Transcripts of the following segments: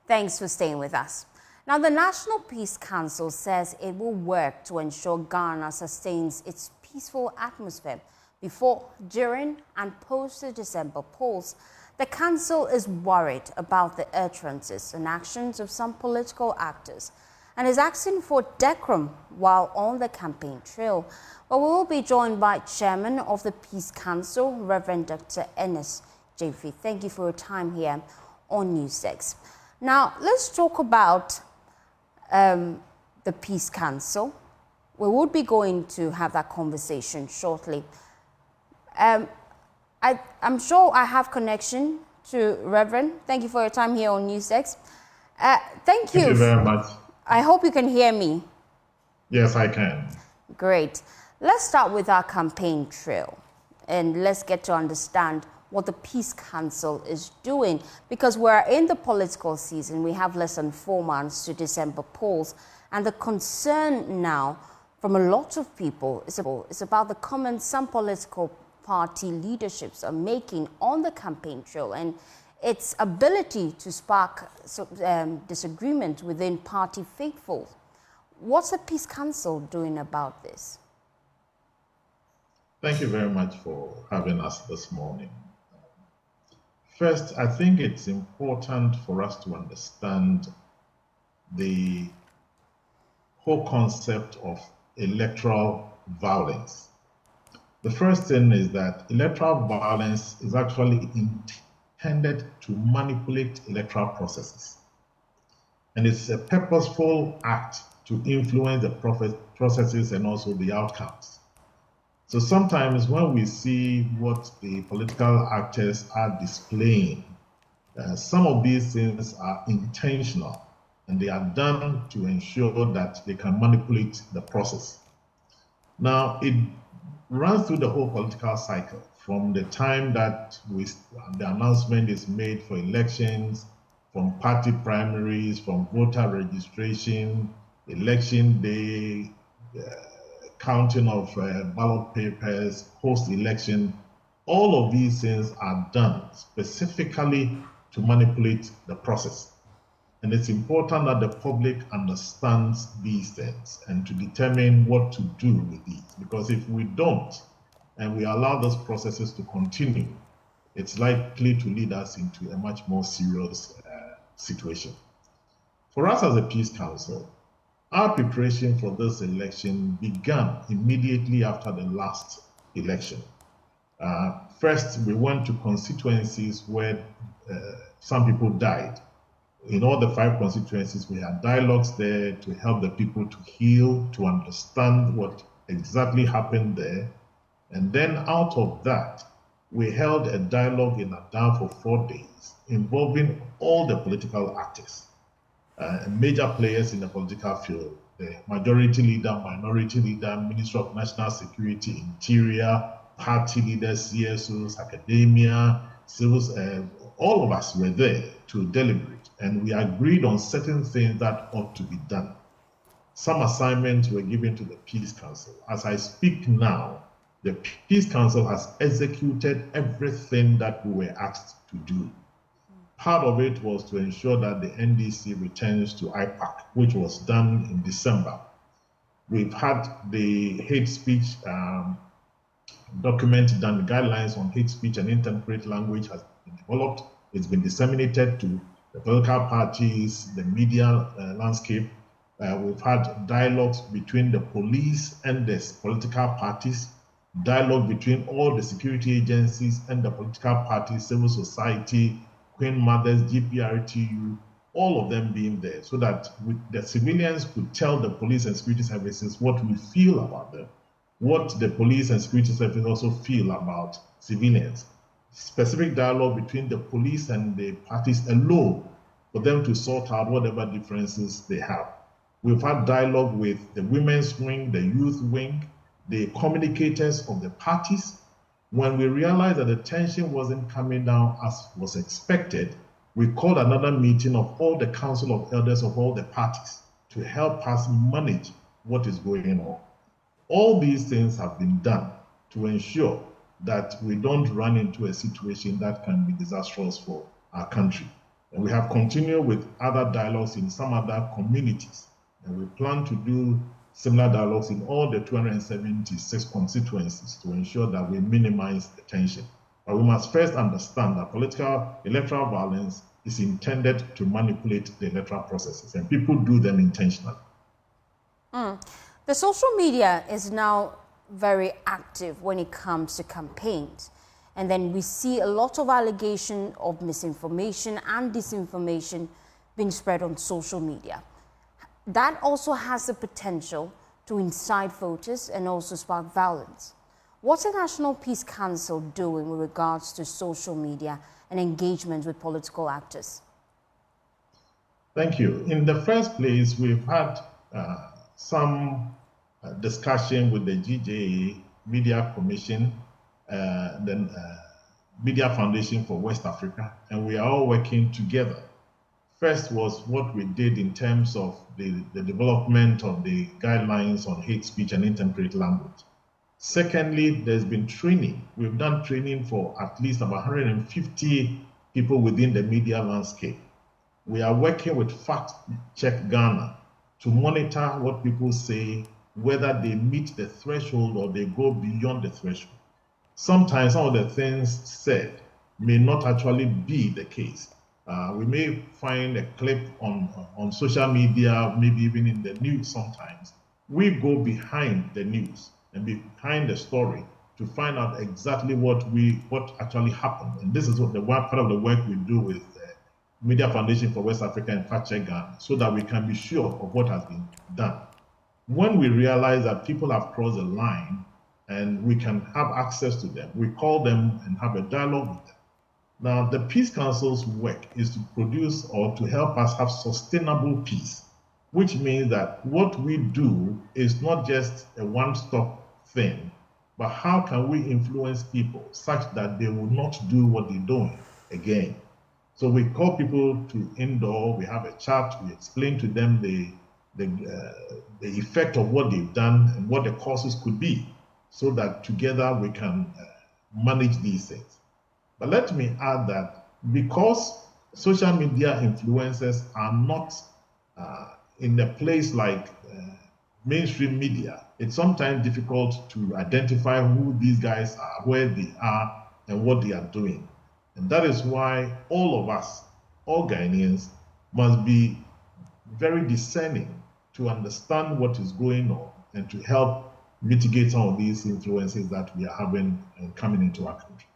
Thanks for staying with us. Now, the National Peace Council says it will work to ensure Ghana sustains its peaceful atmosphere before, during, and post the December polls. The council is worried about the utterances and actions of some political actors and is asking for decorum while on the campaign trail. Well, we will be joined by Chairman of the Peace Council, Reverend Dr. Ernest Jeffrey. Thank you for your time here on News 6. Now, let's talk about the Peace Council. We will be going to have that conversation shortly. I'm sure I have connection to Reverend. Thank you for your time here on News 6. Thank you. Thank you very much. I hope you can hear me. Yes, I can. Great. Let's start with our campaign trail and let's get to understand what the Peace Council is doing, because we're in the political season. We have less than 4 months to December polls, and the concern now from a lot of people is about the comments some political party leaderships are making on the campaign trail and its ability to spark disagreement within party faithful. What's the Peace Council doing about this? Thank you very much for having us this morning. First, I think it's important for us to understand the whole concept of electoral violence. The first thing is that electoral violence is actually intended to manipulate electoral processes. And it's a purposeful act to influence the processes and also the outcomes. So sometimes when we see what the political actors are displaying, some of these things are intentional and they are done to ensure that they can manipulate the process. Now, it runs through the whole political cycle from the time that the announcement is made for elections, from party primaries, from voter registration, election day, counting of ballot papers, post-election. All of these things are done specifically to manipulate the process. And it's important that the public understands these things and to determine what to do with these. Because if we don't, and we allow those processes to continue, it's likely to lead us into a much more serious situation. For us as a Peace Council, our preparation for this election began immediately after the last election. First, we went to constituencies where some people died. In all the 5 constituencies, we had dialogues there to help the people to heal, to understand what exactly happened there. And then out of that, we held a dialogue in Adam for 4 days involving all the political actors. Major players in the political field, the majority leader, minority leader, Minister of National Security, Interior, party leaders, CSOs, academia, civils, all of us were there to deliberate, and we agreed on certain things that ought to be done. Some assignments were given to the Peace Council. As I speak now, the Peace Council has executed everything that we were asked to do. Part of it was to ensure that the NDC returns to IPAC, which was done in December. We've had the hate speech document done, the guidelines on hate speech and intemperate language has been developed. It's been disseminated to the political parties, the media landscape. We've had dialogues between the police and the political parties, dialogue between all the security agencies and the political parties, civil society, Queen Mothers, GPRTU, all of them being there, so that the civilians could tell the police and security services what we feel about them, what the police and security services also feel about civilians. Specific dialogue between the police and the parties alone for them to sort out whatever differences they have. We've had dialogue with the women's wing, the youth wing, the communicators of the parties. When we realized that the tension wasn't coming down as was expected, we called another meeting of all the council of elders of all the parties to help us manage what is going on. All these things have been done to ensure that we don't run into a situation that can be disastrous for our country. And we have continued with other dialogues in some other communities. And we plan to do similar dialogues in all the 276 constituencies to ensure that we minimize the tension. But we must first understand that electoral violence is intended to manipulate the electoral processes, and people do them intentionally. The social media is now very active when it comes to campaigns. And then we see a lot of allegations of misinformation and disinformation being spread on social media. That also has the potential to incite voters and also spark violence. What's the Nat'l Peace Council doing with regards to social media and engagement with political actors? Thank you. In the first place, we've had some discussion with the GJA Media Commission, then Media Foundation for West Africa, and we are all working together. First was what we did in terms of the development of the guidelines on hate speech and intemperate language. Secondly, there's been training. We've done training for at least about 150 people within the media landscape. We are working with Fact Check Ghana to monitor what people say, whether they meet the threshold or they go beyond the threshold. Sometimes some of the things said may not actually be the case. We may find a clip on social media, maybe even in the news sometimes. We go behind the news and behind the story to find out exactly what actually happened. And this is what part of the work we do with Media Foundation for West Africa and Fact Check Ghana, so that we can be sure of what has been done. When we realize that people have crossed the line and we can have access to them, we call them and have a dialogue with them. Now, the Peace Council's work is to produce or to help us have sustainable peace, which means that what we do is not just a one-stop thing, but how can we influence people such that they will not do what they're doing again? So we call people to indoor, we have a chat, we explain to them the effect of what they've done and what the causes could be, so that together we can manage these things. But let me add that because social media influencers are not in a place like mainstream media, it's sometimes difficult to identify who these guys are, where they are, and what they are doing. And that is why all of us, all Ghanaians, must be very discerning to understand what is going on and to help mitigate some of these influences that we are having and coming into our country.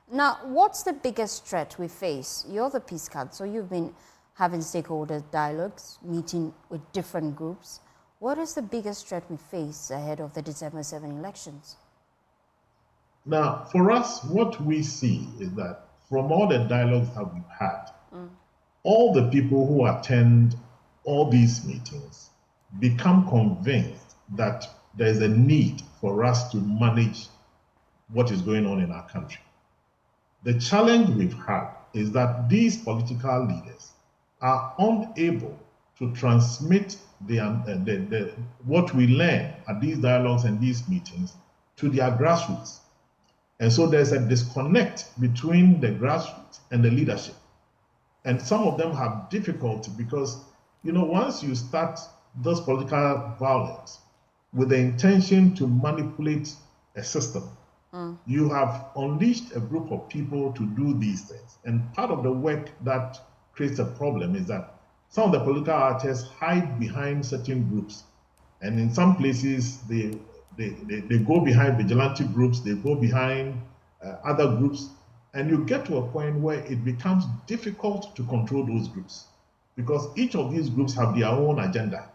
Now, what's the biggest threat we face? You're the Peace Council, you've been having stakeholder dialogues, meeting with different groups. What is the biggest threat we face ahead of the December 7 elections? Now, for us, what we see is that from all the dialogues that we've had, all the people who attend all these meetings become convinced that there is a need for us to manage what is going on in our country. The challenge we've had is that these political leaders are unable to transmit what we learn at these dialogues and these meetings to their grassroots. And so there's a disconnect between the grassroots and the leadership. And some of them have difficulty because, once you start those political violence with the intention to manipulate a system, you have unleashed a group of people to do these things. And part of the work that creates a problem is that some of the political actors hide behind certain groups. And in some places, they go behind vigilante groups, they go behind other groups, and you get to a point where it becomes difficult to control those groups because each of these groups have their own agenda.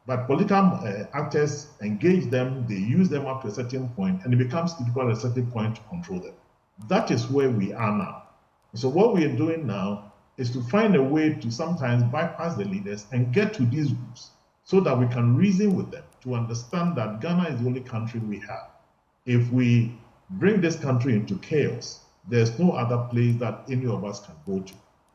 But political actors engage them, they use them up to a certain point, and it becomes difficult at a certain point to control them. That is where we are now. So what we are doing now is to find a way to sometimes bypass the leaders and get to these groups so that we can reason with them to understand that Ghana is the only country we have. If we bring this country into chaos, there's no other place that any of us can go to.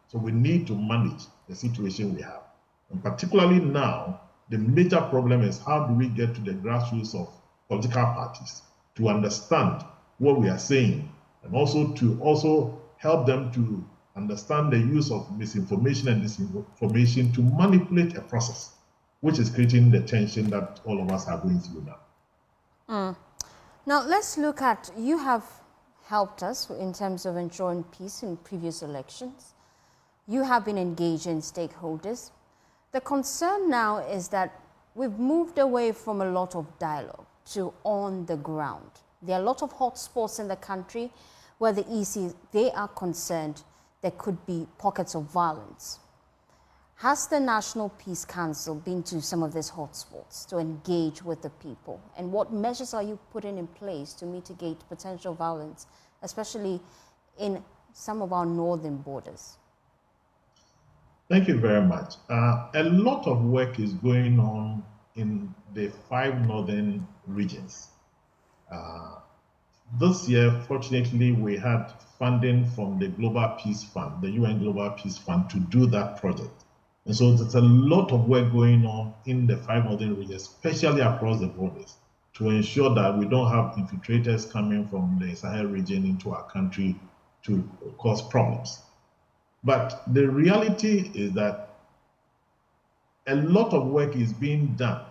So we need to manage the situation we have. And particularly now, the major problem is how do we get to the grassroots of political parties to understand what we are saying and also to help them to understand the use of misinformation and disinformation to manipulate a process, which is creating the tension that all of us are going through now. Now, let's look at, you have helped us in terms of ensuring peace in previous elections. You have been engaging stakeholders. The concern now is that we've moved away from a lot of dialogue to on the ground. There are a lot of hotspots in the country where the EC, they are concerned there could be pockets of violence. Has the National Peace Council been to some of these hotspots to engage with the people? And what measures are you putting in place to mitigate potential violence, especially in some of our northern borders? Thank you very much. A lot of work is going on in the 5 northern regions. This year, fortunately, we had funding from the Global Peace Fund, the UN Global Peace Fund, to do that project. And so there's a lot of work going on in the 5 northern regions, especially across the borders, to ensure that we don't have infiltrators coming from the Sahel region into our country to cause problems. But the reality is that a lot of work is being done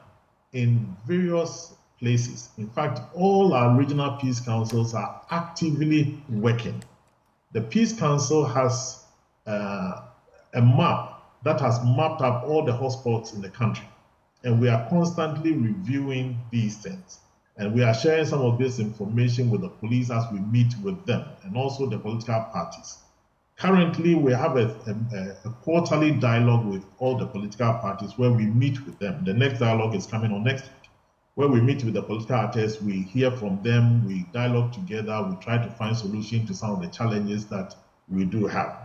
in various places. In fact, all our regional peace councils are actively working. The Peace Council has a map that has mapped up all the hotspots in the country. And we are constantly reviewing these things. And we are sharing some of this information with the police as we meet with them and also the political parties. Currently, we have a quarterly dialogue with all the political parties where we meet with them. The next dialogue is coming on next week, where we meet with the political actors, we hear from them, we dialogue together, we try to find solutions to some of the challenges that we do have.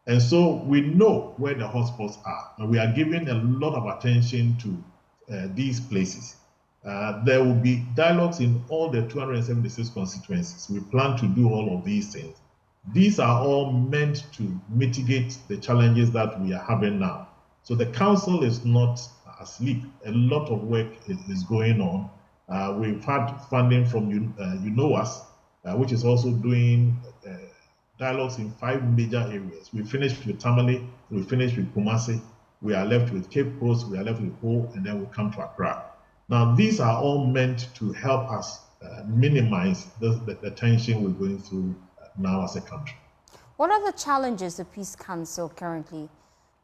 And so we know where the hotspots are, and we are giving a lot of attention to these places. There will be dialogues in all the 276 constituencies. We plan to do all of these things. These are all meant to mitigate the challenges that we are having now. So the council is not asleep. A lot of work is going on. We've had funding from UNOWAS, which is also doing dialogues in 5 major areas. We finished with Tamale, we finished with Kumasi, we are left with Cape Coast, we are left with Ho, and then we come to Accra. Now, these are all meant to help us minimize the tension we're going through now as a country. What are the challenges the Peace Council currently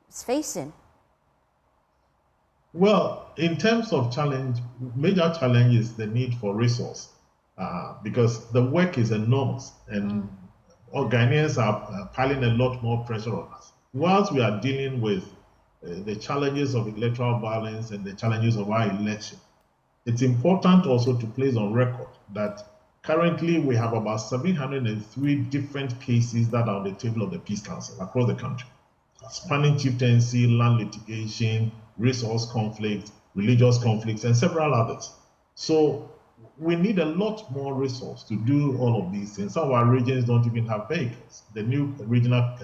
is facing? Well, in terms of challenge, major challenge is the need for resource because the work is enormous and all Ghanaians are piling a lot more pressure on us. Whilst we are dealing with the challenges of electoral violence and the challenges of our election, it's important also to place on record that currently we have about 703 different cases that are on the table of the Peace Council across the country, spanning chieftaincy, land litigation, resource conflict, religious conflicts, and several others. So we need a lot more resource to do all of these things. Some of our regions don't even have vehicles. The new regional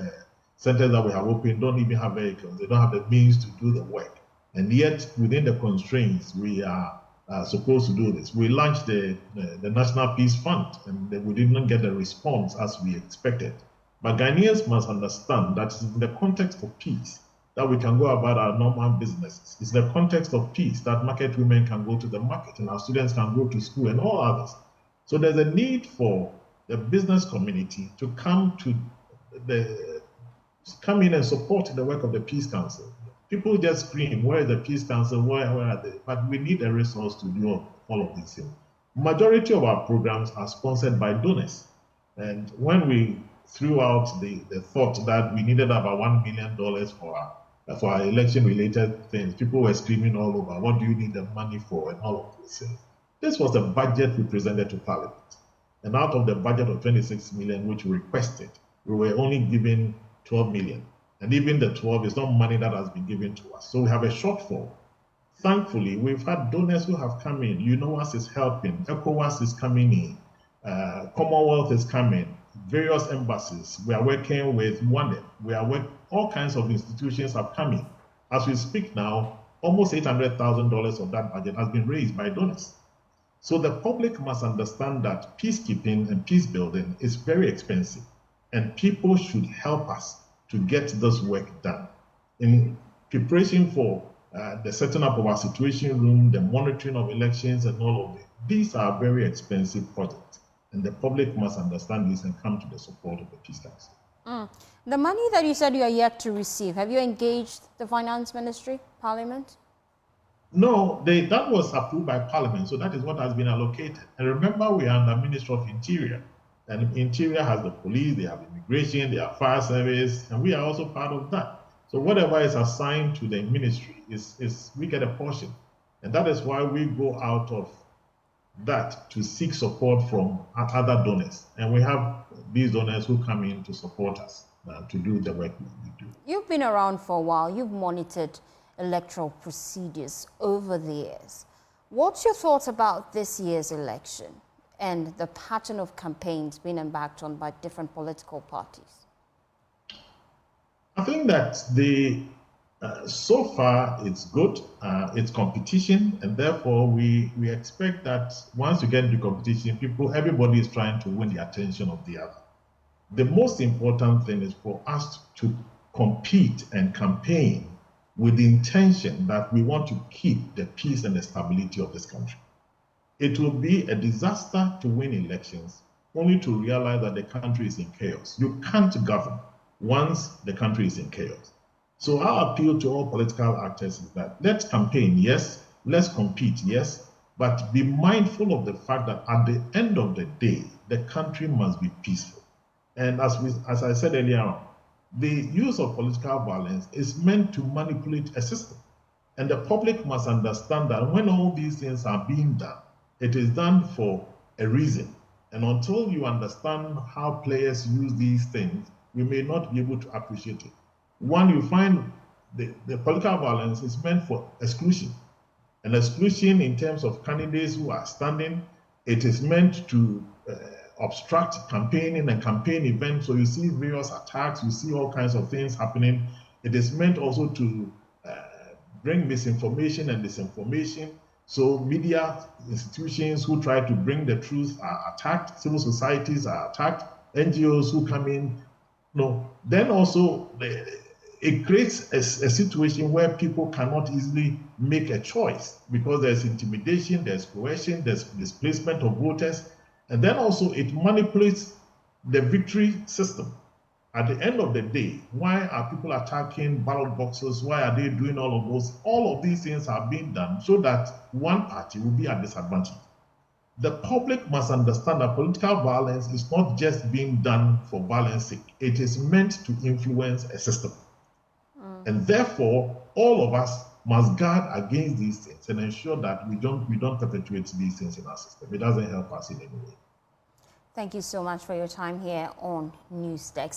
centers that we have opened don't even have vehicles. They don't have the means to do the work. And yet, within the constraints, we are supposed to do this. We launched the National Peace Fund, and we did not get a response as we expected. But Ghanaians must understand that in the context of peace, that we can go about our normal businesses. It's the context of peace that market women can go to the market and our students can go to school and all others. So there's a need for the business community to come in and support the work of the Peace Council. People just scream, where is the Peace Council, where are they? But we need a resource to do all of these things. Majority of our programs are sponsored by donors. And when we threw out the thought that we needed about $1 million for our election-related things, people were screaming all over, what do you need the money for, and all of these things. This was the budget we presented to Parliament. And out of the budget of 26 million, which we requested, we were only given 12 million. And even the 12 is not money that has been given to us. So we have a shortfall. Thankfully, we've had donors who have come in. UNOWAS is helping. ECOWAS is coming in. Commonwealth is coming. Various embassies. We are working with WANEP. All kinds of institutions have come in. As we speak now, almost $800,000 of that budget has been raised by donors. So the public must understand that peacekeeping and peace building is very expensive, and people should help us to get this work done. In preparation for the setting up of our situation room, the monitoring of elections and all of it, these are very expensive projects. And the public must understand this and come to the support of the Peace Council. The money that you said you are yet to receive, have you engaged the Finance Ministry, Parliament? No, that was approved by Parliament, so that is what has been allocated. And remember, we are under Ministry of Interior, and Interior has the police, they have immigration, they have fire service, and we are also part of that. So whatever is assigned to the ministry is we get a portion, and that is why we go out of that to seek support from other donors, and we have these donors who come in to support us to do the work we do. You've been around for a while. You've monitored electoral procedures over the years. What's your thoughts about this year's election and the pattern of campaigns being embarked on by different political parties? I think that so far it's good. It's competition, and therefore we expect that once you get into competition, everybody is trying to win the attention of the other. The most important thing is for us to compete and campaign with the intention that we want to keep the peace and the stability of this country. It will be a disaster to win elections only to realize that the country is in chaos. You can't govern once the country is in chaos. So our appeal to all political actors is that let's campaign, yes, let's compete, yes, but be mindful of the fact that at the end of the day, the country must be peaceful. And as I said earlier on, the use of political violence is meant to manipulate a system. And the public must understand that when all these things are being done, it is done for a reason. And until you understand how players use these things, we may not be able to appreciate it. One, you find the political violence is meant for exclusion. And exclusion in terms of candidates who are standing, it is meant to obstruct campaigning and campaign events. So you see various attacks, you see all kinds of things happening. It is meant also to bring misinformation and disinformation. So media institutions who try to bring the truth are attacked, civil societies are attacked, NGOs who come in. No, then also it creates a situation where people cannot easily make a choice because there's intimidation, there's coercion, there's displacement of voters, and then also it manipulates the victory system. At the end of the day, why are people attacking ballot boxes? Why are they doing all of those? All of these things are being done so that one party will be at disadvantage. The public must understand that political violence is not just being done for violence sake. It is meant to influence a system. And therefore, all of us must guard against these things and ensure that we don't perpetuate these things in our system. It doesn't help us in any way. Thank you so much for your time here on News Desk.